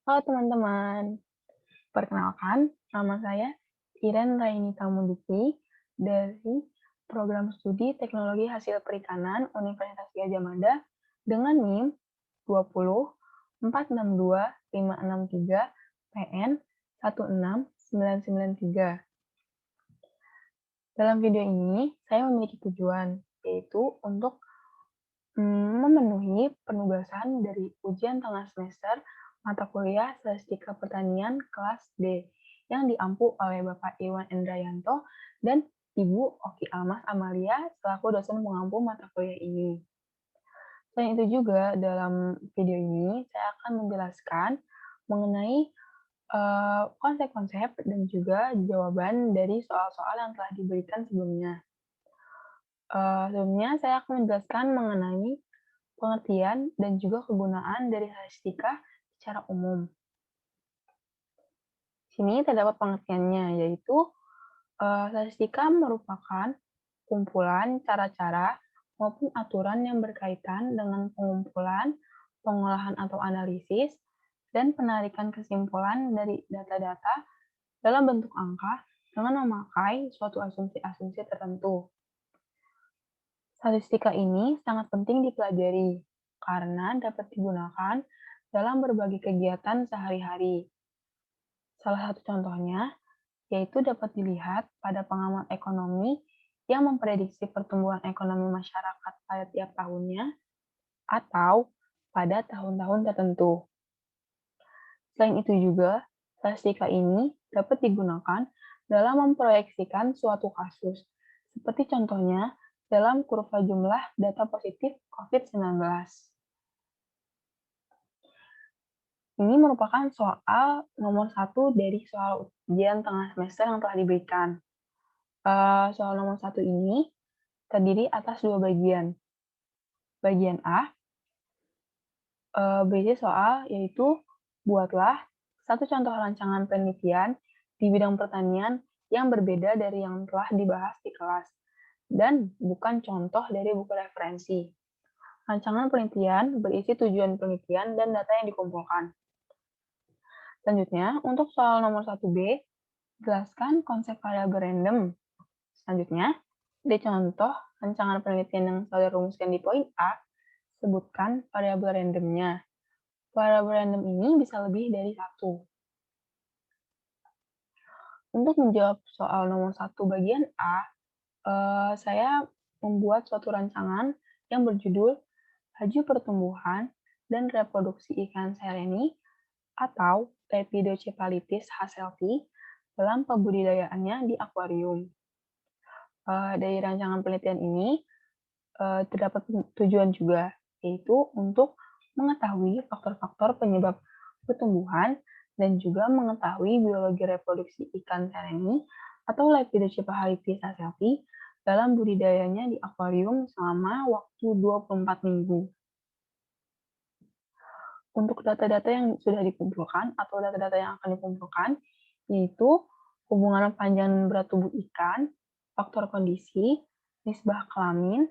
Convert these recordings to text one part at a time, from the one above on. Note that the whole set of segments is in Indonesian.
Halo teman-teman, perkenalkan nama saya Iren Raini Tamudiki dari Program Studi Teknologi Hasil Perikanan Universitas Gadjah Mada dengan NIM 20462563 PN 16993. Dalam video ini, saya memiliki tujuan, yaitu untuk memenuhi penugasan dari ujian tengah semester mata kuliah Statistika Pertanian kelas D yang diampu oleh Bapak Iwan Endrayanto dan Ibu Oki Almas Amalia selaku dosen pengampu mata kuliah ini. Selain itu juga dalam video ini saya akan menjelaskan mengenai konsep-konsep dan juga jawaban dari soal-soal yang telah diberikan sebelumnya. Sebelumnya saya akan menjelaskan mengenai pengertian dan juga kegunaan dari statistika secara umum. Sini terdapat pengertiannya, yaitu statistika merupakan kumpulan cara-cara maupun aturan yang berkaitan dengan pengumpulan, pengolahan atau analisis, dan penarikan kesimpulan dari data-data dalam bentuk angka dengan memakai suatu asumsi-asumsi tertentu. Statistika ini sangat penting dipelajari karena dapat digunakan dalam berbagai kegiatan sehari-hari. Salah satu contohnya yaitu dapat dilihat pada pengamat ekonomi yang memprediksi pertumbuhan ekonomi masyarakat pada tiap tahunnya atau pada tahun-tahun tertentu. Selain itu juga, statistika ini dapat digunakan dalam memproyeksikan suatu kasus, seperti contohnya dalam kurva jumlah data positif COVID-19. Ini merupakan soal nomor satu dari soal ujian tengah semester yang telah diberikan. Soal nomor satu ini terdiri atas dua bagian. Bagian A berisi soal yaitu buatlah satu contoh rancangan penelitian di bidang pertanian yang berbeda dari yang telah dibahas di kelas dan bukan contoh dari buku referensi. Rancangan penelitian berisi tujuan penelitian dan data yang dikumpulkan. Selanjutnya, untuk soal nomor 1B, jelaskan konsep variabel random. Selanjutnya, di contoh rancangan penelitian yang sudah rumuskan di poin A, sebutkan variabel randomnya. Variabel random ini bisa lebih dari satu. Untuk menjawab soal nomor 1 bagian A, saya membuat suatu rancangan yang berjudul Laju Pertumbuhan dan Reproduksi Ikan Sereni atau Lepidocephalitis hasselti dalam pembudidayaannya di akuarium. Dari rancangan penelitian ini terdapat tujuan juga, yaitu untuk mengetahui faktor-faktor penyebab pertumbuhan dan juga mengetahui biologi reproduksi ikan sereni atau Lepidocephalitis hasselti dalam budidayanya di akuarium selama waktu 24 minggu. Untuk data-data yang sudah dikumpulkan atau data-data yang akan dikumpulkan, yaitu hubungan panjang berat tubuh ikan, faktor kondisi, nisbah kelamin,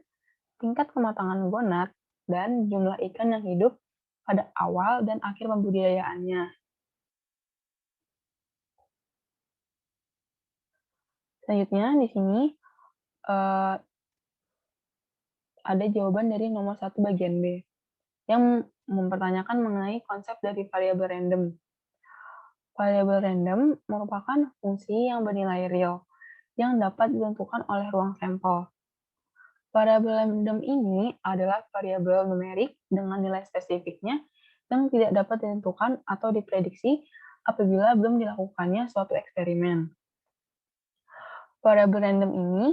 tingkat kematangan gonad, dan jumlah ikan yang hidup pada awal dan akhir pembudidayaannya. Selanjutnya di sini eh, ada jawaban dari nomor 1 bagian B yang mempertanyakan mengenai konsep dari variabel random. Variabel random merupakan fungsi yang bernilai real yang dapat ditentukan oleh ruang sampel. Variabel random ini adalah variabel numerik dengan nilai spesifiknya yang tidak dapat ditentukan atau diprediksi apabila belum dilakukannya suatu eksperimen. Variabel random ini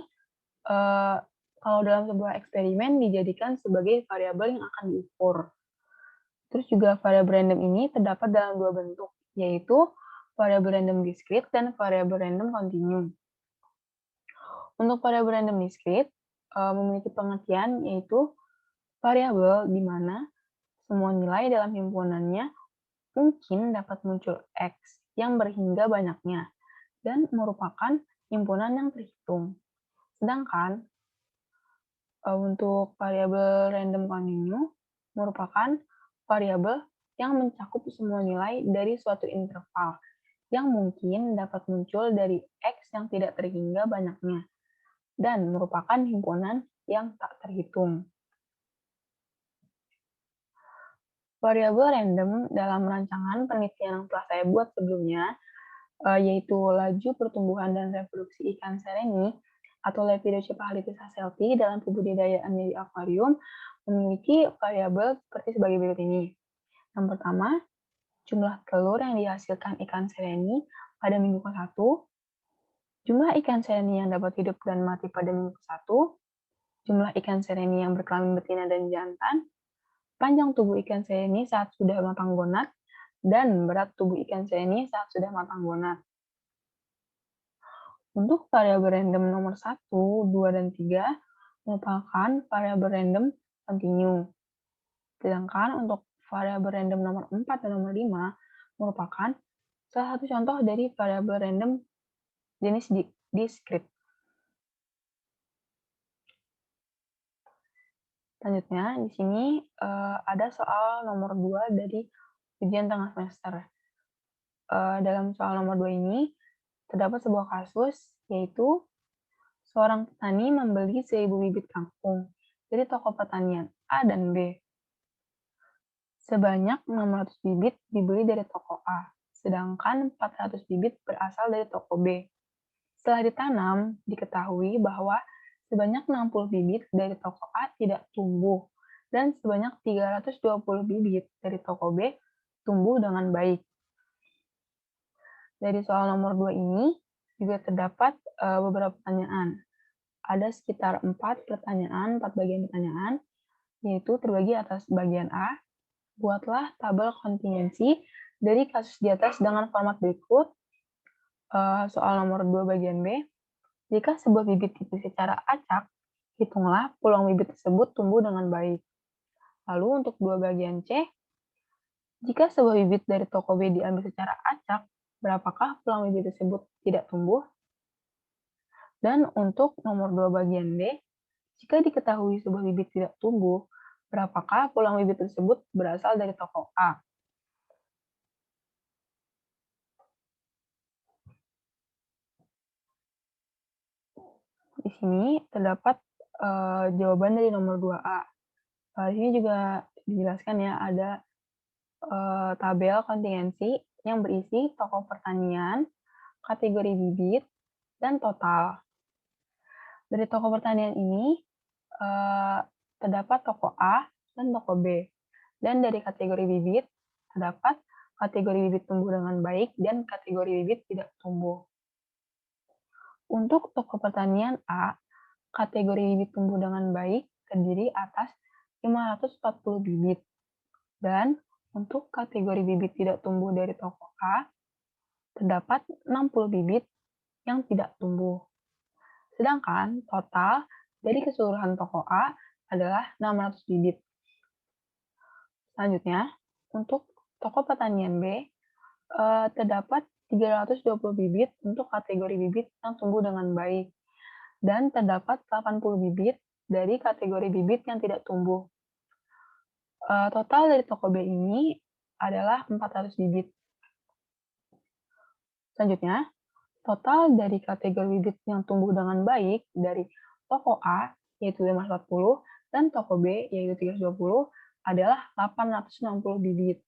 eh, kalau dalam sebuah eksperimen dijadikan sebagai variabel yang akan diukur. Terus juga variabel random ini terdapat dalam dua bentuk, yaitu variabel random discrete dan variabel random continue. Untuk variabel random discrete memiliki pengertian yaitu variabel di mana semua nilai dalam himpunannya mungkin dapat muncul X yang berhingga banyaknya dan merupakan himpunan yang terhitung. Sedangkan untuk variabel random continue merupakan variabel yang mencakup semua nilai dari suatu interval yang mungkin dapat muncul dari X yang tidak terhingga banyaknya dan merupakan himpunan yang tak terhitung. Variabel random dalam rancangan penelitian yang telah saya buat sebelumnya, yaitu laju pertumbuhan dan reproduksi ikan sereni atau Lepidocephalus halitis hasselti dalam kebudidayaannya di akuarium, memiliki variabel seperti sebagai berikut ini. Yang pertama, jumlah telur yang dihasilkan ikan sereni pada minggu ke-1, jumlah ikan sereni yang dapat hidup dan mati pada minggu ke-1, jumlah ikan sereni yang berkelamin betina dan jantan, panjang tubuh ikan sereni saat sudah matang gonad, dan berat tubuh ikan sereni saat sudah matang gonad. Untuk variabel random nomor 1, 2, dan 3 merupakan variabel random kontinu. Sedangkan untuk variabel random nomor 4 dan nomor 5 merupakan salah satu contoh dari variabel random jenis discrete. Selanjutnya, di sini ada soal nomor 2 dari ujian tengah semester. Dalam soal nomor 2 ini, terdapat sebuah kasus, yaitu seorang petani membeli 1.000 bibit kangkung dari toko pertanian A dan B. Sebanyak 600 bibit dibeli dari toko A, sedangkan 400 bibit berasal dari toko B. Setelah ditanam, diketahui bahwa sebanyak 60 bibit dari toko A tidak tumbuh, dan sebanyak 320 bibit dari toko B tumbuh dengan baik. Dari soal nomor 2 ini juga terdapat beberapa pertanyaan. Ada sekitar 4 bagian pertanyaan, yaitu terbagi atas bagian A. Buatlah tabel kontingensi dari kasus di atas dengan format berikut. Soal nomor 2 bagian B. Jika sebuah bibit dipilih secara acak, hitunglah peluang bibit tersebut tumbuh dengan baik. Lalu untuk 2 bagian C, jika sebuah bibit dari toko B diambil secara acak, berapakah peluang bibit tersebut tidak tumbuh? Dan untuk nomor 2 bagian D, jika diketahui sebuah bibit tidak tumbuh, berapakah peluang bibit tersebut berasal dari toko A? Di sini terdapat jawaban dari nomor 2A. Di sini juga dijelaskan ya, ada tabel kontingensi yang berisi toko pertanian, kategori bibit, dan total. Dari toko pertanian ini terdapat toko A dan toko B. Dan dari kategori bibit terdapat kategori bibit tumbuh dengan baik dan kategori bibit tidak tumbuh. Untuk toko pertanian A, kategori bibit tumbuh dengan baik terdiri atas 540 bibit. Dan untuk kategori bibit tidak tumbuh dari toko A, terdapat 60 bibit yang tidak tumbuh. Sedangkan total dari keseluruhan toko A adalah 600 bibit. Selanjutnya, untuk toko pertanian B, terdapat 320 bibit untuk kategori bibit yang tumbuh dengan baik. Dan terdapat 80 bibit dari kategori bibit yang tidak tumbuh. Total dari toko B ini adalah 400 bibit. Selanjutnya, total dari kategori bibit yang tumbuh dengan baik dari toko A, yaitu 540, dan toko B, yaitu 320, adalah 860 bibit.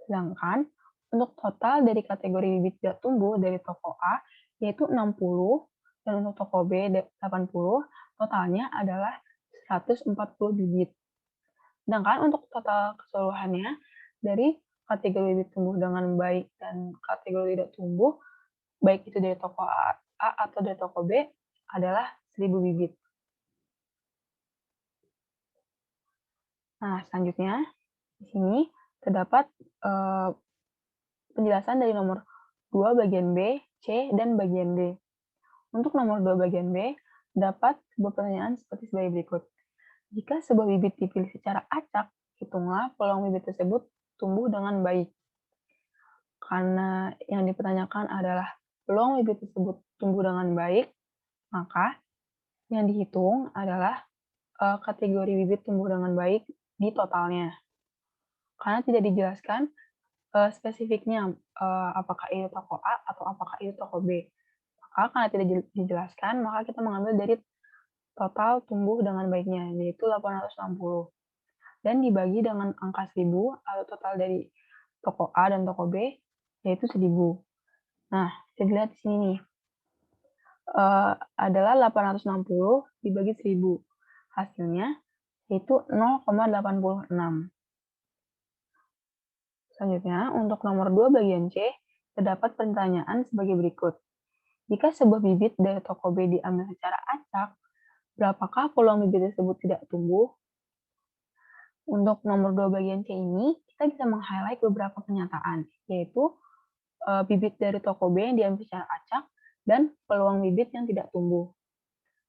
Sedangkan untuk total dari kategori bibit tidak tumbuh dari toko A, yaitu 60, dan untuk toko B 80, totalnya adalah 140 bibit. Sedangkan untuk total keseluruhannya dari kategori bibit tumbuh dengan baik dan kategori tidak tumbuh, baik itu dari toko A atau dari toko B, adalah 1.000 bibit. Nah, selanjutnya di sini terdapat penjelasan dari nomor 2 bagian B, C, dan bagian D. Untuk nomor 2 bagian B, dapat sebuah pertanyaan seperti sebagai berikut. Jika sebuah bibit dipilih secara acak, hitunglah peluang bibit tersebut tumbuh dengan baik. Karena yang dipertanyakan adalah peluang bibit tersebut tumbuh dengan baik, maka yang dihitung adalah kategori bibit tumbuh dengan baik di totalnya. karena tidak dijelaskan spesifiknya, apakah itu toko A atau apakah itu toko B. Maka karena tidak dijelaskan, maka kita mengambil dari total tumbuh dengan baiknya, yaitu 860. Dan dibagi dengan angka 1000 atau total dari toko A dan toko B, yaitu 1000. Nah, bisa dilihat di sini nih, adalah 860 dibagi 1000. Hasilnya yaitu 0,86. Selanjutnya, untuk nomor 2 bagian C, terdapat pertanyaan sebagai berikut. Jika sebuah bibit dari toko B diambil secara acak, berapakah peluang bibit tersebut tidak tumbuh? Untuk nomor 2 bagian C ini, kita bisa meng-highlight beberapa pernyataan, yaitu bibit dari toko B yang diambil secara acak dan peluang bibit yang tidak tumbuh.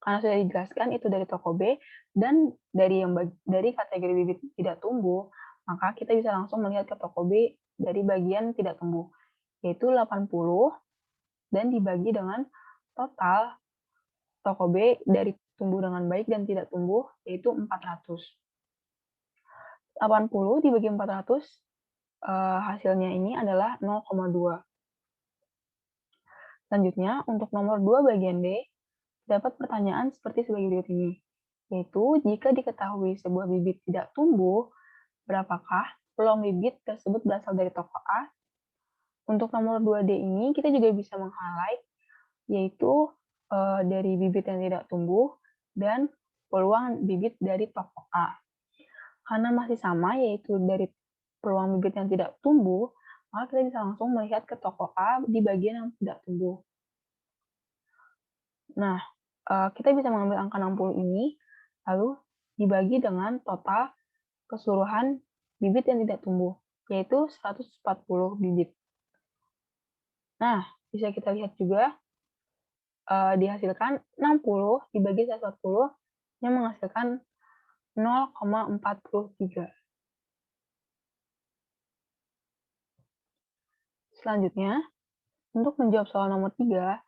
Karena sudah dijelaskan itu dari toko B dan dari kategori bibit tidak tumbuh, maka kita bisa langsung melihat ke toko B dari bagian tidak tumbuh, yaitu 80 dan dibagi dengan total toko B dari tumbuh dengan baik dan tidak tumbuh, yaitu 400. 80 dibagi 400, hasilnya ini adalah 0,2. Selanjutnya, untuk nomor 2 bagian D, dapat pertanyaan seperti sebagai berikut ini, yaitu jika diketahui sebuah bibit tidak tumbuh, berapakah peluang bibit tersebut berasal dari toko A? Untuk nomor 2D ini, kita juga bisa meng-highlight, yaitu dari bibit yang tidak tumbuh dan peluang bibit dari toko A. Karena masih sama, yaitu dari peluang bibit yang tidak tumbuh, maka kita bisa langsung melihat ke toko A di bagian yang tidak tumbuh. Nah, kita bisa mengambil angka 60 ini, lalu dibagi dengan total keseluruhan bibit yang tidak tumbuh, yaitu 140 bibit. Nah, bisa kita lihat juga dihasilkan 60 dibagi 140 yang menghasilkan 0,43. Selanjutnya, untuk menjawab soal nomor 3,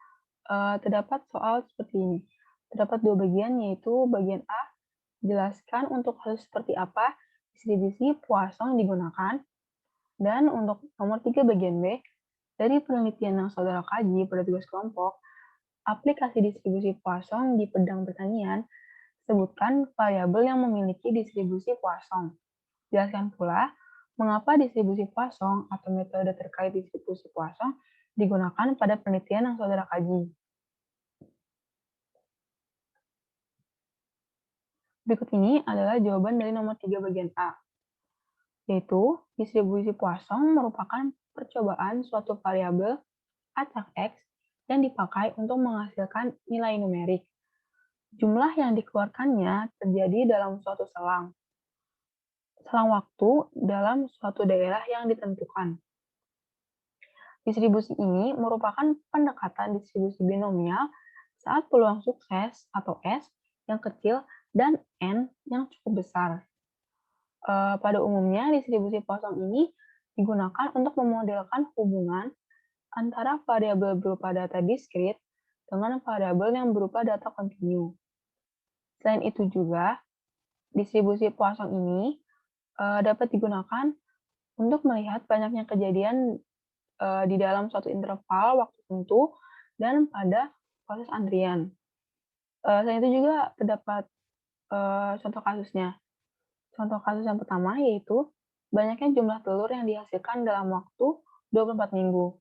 terdapat soal seperti ini. Terdapat dua bagian, yaitu bagian A, jelaskan untuk kasus seperti apa distribusi Poisson digunakan, dan untuk nomor 3 bagian B, dari penelitian yang saudara kaji pada tugas kelompok, aplikasi distribusi Poisson di pedang pertanian, sebutkan variabel yang memiliki distribusi Poisson. Jelaskan pula mengapa distribusi Poisson atau metode terkait distribusi Poisson digunakan pada penelitian yang saudara kaji. Berikut ini adalah jawaban dari nomor 3 bagian A, yaitu distribusi Poisson merupakan percobaan suatu variabel acak X yang dipakai untuk menghasilkan nilai numerik. Jumlah yang dikeluarkannya terjadi dalam suatu selang waktu dalam suatu daerah yang ditentukan. Distribusi ini merupakan pendekatan distribusi binomial saat peluang sukses atau S yang kecil dan N yang cukup besar. Pada umumnya, distribusi Poisson ini digunakan untuk memodelkan hubungan antara variabel berupa data diskrit dengan variabel yang berupa data kontinu. Selain itu juga, distribusi Poisson ini dapat digunakan untuk melihat banyaknya kejadian di dalam suatu interval waktu tertentu dan pada proses antrian. Selain itu juga terdapat contoh kasusnya. Contoh kasus yang pertama yaitu banyaknya jumlah telur yang dihasilkan dalam waktu 24 minggu.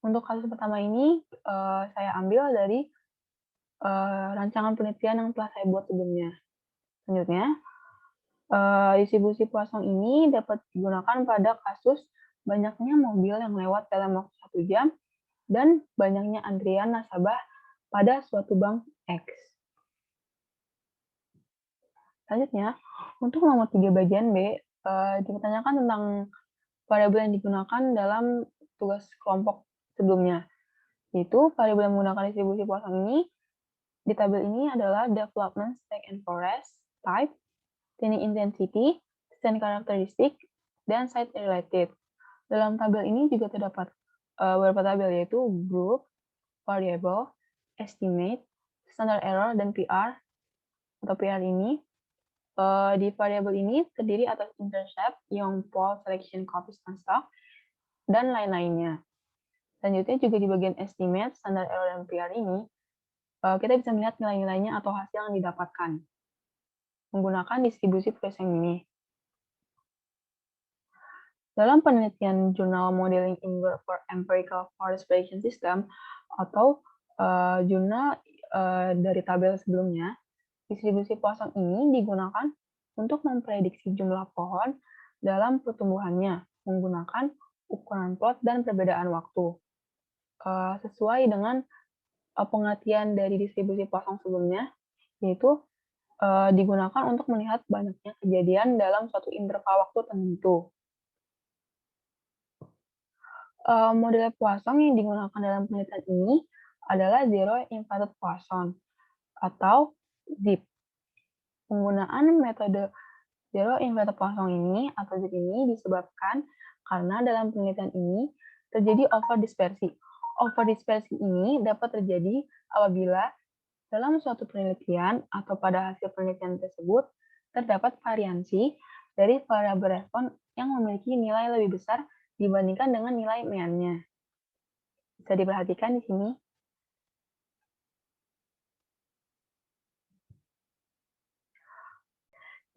Untuk kasus pertama ini saya ambil dari rancangan penelitian yang telah saya buat sebelumnya. Selanjutnya, distribusi Poisson ini dapat digunakan pada kasus banyaknya mobil yang lewat dalam waktu 1 jam dan banyaknya antrian nasabah pada suatu bank X. Selanjutnya, untuk nomor 3 bagian B, dipertanyakan tentang variabel yang digunakan dalam tugas kelompok sebelumnya. Yaitu variabel yang menggunakan distribusi Poisson ini, di tabel ini adalah development stack and forest, type, thinning intensity, stand characteristic, dan site related. Dalam tabel ini juga terdapat beberapa tabel yaitu group, variable, estimate, standard error, dan PR atau PR ini Di variabel ini terdiri atas intercept, young poll, selection, coefficient stock, dan lain-lainnya. Selanjutnya juga di bagian estimate, standar error, dan PR ini, kita bisa melihat nilai-nilainya atau hasil yang didapatkan menggunakan distribusi Poisson ini. Dalam penelitian jurnal Modeling Indoor for Empirical Forest Prediction System atau jurnal dari tabel sebelumnya, distribusi Poisson ini digunakan untuk memprediksi jumlah pohon dalam pertumbuhannya menggunakan ukuran plot dan perbedaan waktu. Sesuai dengan pengertian dari distribusi Poisson sebelumnya, yaitu digunakan untuk melihat banyaknya kejadian dalam suatu interval waktu tertentu. Model Poisson yang digunakan dalam penelitian ini adalah Zero Inverted Poisson atau ZIP. Penggunaan metode Zero Inverted Poisson ini atau ZIP ini disebabkan karena dalam penelitian ini terjadi overdispersi. Overdispersi ini dapat terjadi apabila dalam suatu penelitian atau pada hasil penelitian tersebut terdapat variansi dari variabel respon yang memiliki nilai lebih besar dibandingkan dengan nilai mean-nya. Bisa diperhatikan di sini.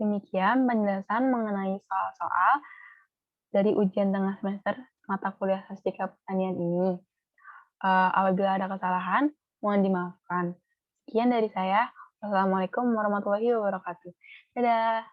Demikian penjelasan mengenai soal-soal dari ujian tengah semester mata kuliah Statistika Pertanian ini. Apabila ada kesalahan, mohon dimaafkan. Sekian dari saya. Wassalamualaikum warahmatullahi wabarakatuh. Dadah.